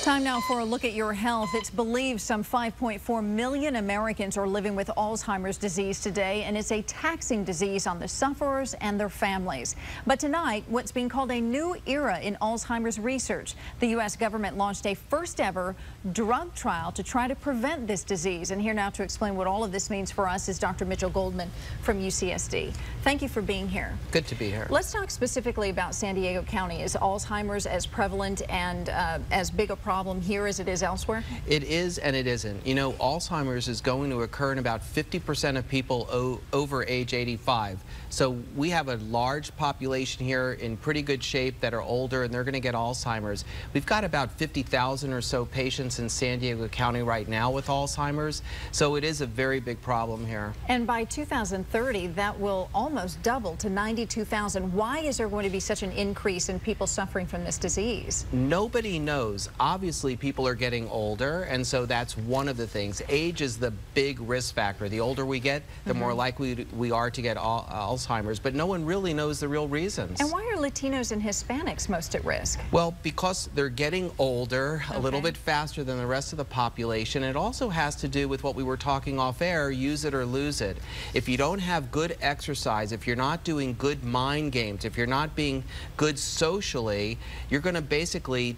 Time now for a look at your health. It's believed some 5.4 million Americans are living with Alzheimer's disease today, and it's a taxing disease on the sufferers and their families. But tonight, what's being called a new era in Alzheimer's research. The U.S. government launched a first-ever drug trial to try to prevent this disease. And here now to explain what all of this means for us is Dr. Mitchel Goldman from UCSD. Thank you for being here. Good to be here. Let's talk specifically about San Diego County. Is Alzheimer's as prevalent and as big a problem here as it is elsewhere? It is and it isn't. You know, Alzheimer's is going to occur in about 50% of people over age 85. So we have a large population here in pretty good shape that are older, and they're going to get Alzheimer's. We've got about 50,000 or so patients in San Diego County right now with Alzheimer's. So it is a very big problem here. And by 2030, that will almost double to 92,000. Why is there going to be such an increase in people suffering from this disease? Nobody knows. Obviously, people are getting older, and so that's one of the things. Age is the big risk factor. The older we get, the more likely we are to get Alzheimer's, but no one really knows the real reasons. And why are Latinos and Hispanics most at risk? Well, because they're getting older a little bit faster than the rest of the population. It also has to do with what we were talking off air, use it or lose it. If you don't have good exercise, if you're not doing good mind games, if you're not being good socially, you're going to basically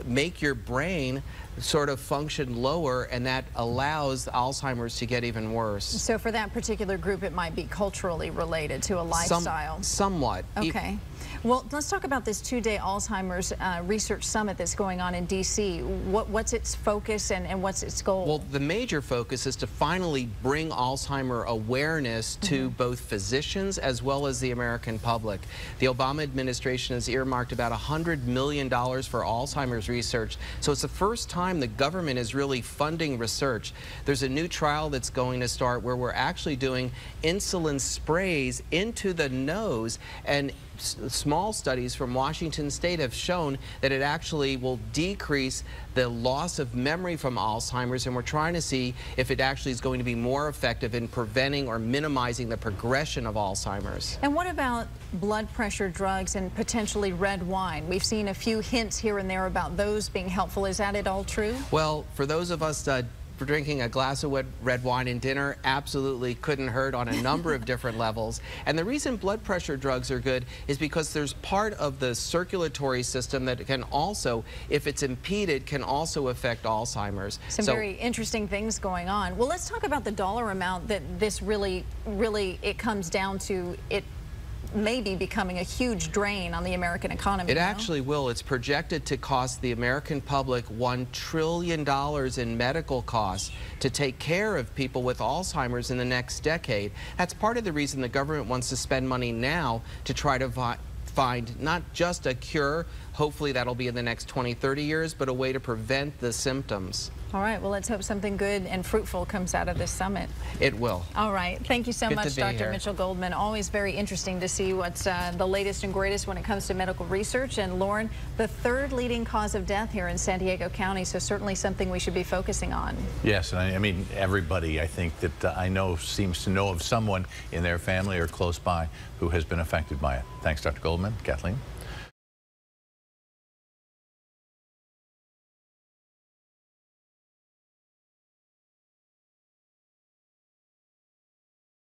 make your brain sort of function lower, and that allows Alzheimer's to get even worse. So for that particular group, it might be culturally related to a lifestyle? Somewhat. Okay. Well, let's talk about this two-day Alzheimer's research summit that's going on in D.C. What's its focus and what's its goal? Well, the major focus is to finally bring Alzheimer awareness to both physicians as well as the American public. The Obama administration has earmarked about $100 million for Alzheimer's research, so it's the first time the government is really funding research. There's a new trial that's going to start where we're actually doing insulin sprays into the nose, and small studies from Washington State have shown that it actually will decrease the loss of memory from Alzheimer's, and we're trying to see if it actually is going to be more effective in preventing or minimizing the progression of Alzheimer's. And what about blood pressure drugs and potentially red wine? We've seen a few hints here and there about those being helpful. Is that at all true? Well, for those of us for drinking a glass of red wine in dinner, absolutely couldn't hurt on a number of different levels. And the reason blood pressure drugs are good is because there's part of the circulatory system that can also, if it's impeded, can also affect Alzheimer's. Some very interesting things going on. Well, let's talk about the dollar amount that this really it comes down to. It may be becoming a huge drain on the American economy. It actually will. It's projected to cost the American public $1 trillion in medical costs to take care of people with Alzheimer's in the next decade. That's part of the reason the government wants to spend money now to try to find not just a cure, hopefully that'll be in the next 20, 30 years, but a way to prevent the symptoms. All right, well, let's hope something good and fruitful comes out of this summit. It will. All right, thank you so much, Dr. Mitchel Goldman. Always very interesting to see what's the latest and greatest when it comes to medical research. And Lauren, the third leading cause of death here in San Diego County, so certainly something we should be focusing on. Yes, and I mean, everybody, I think that I know seems to know of someone in their family or close by who has been affected by it. Thanks, Dr. Goldman. Kathleen?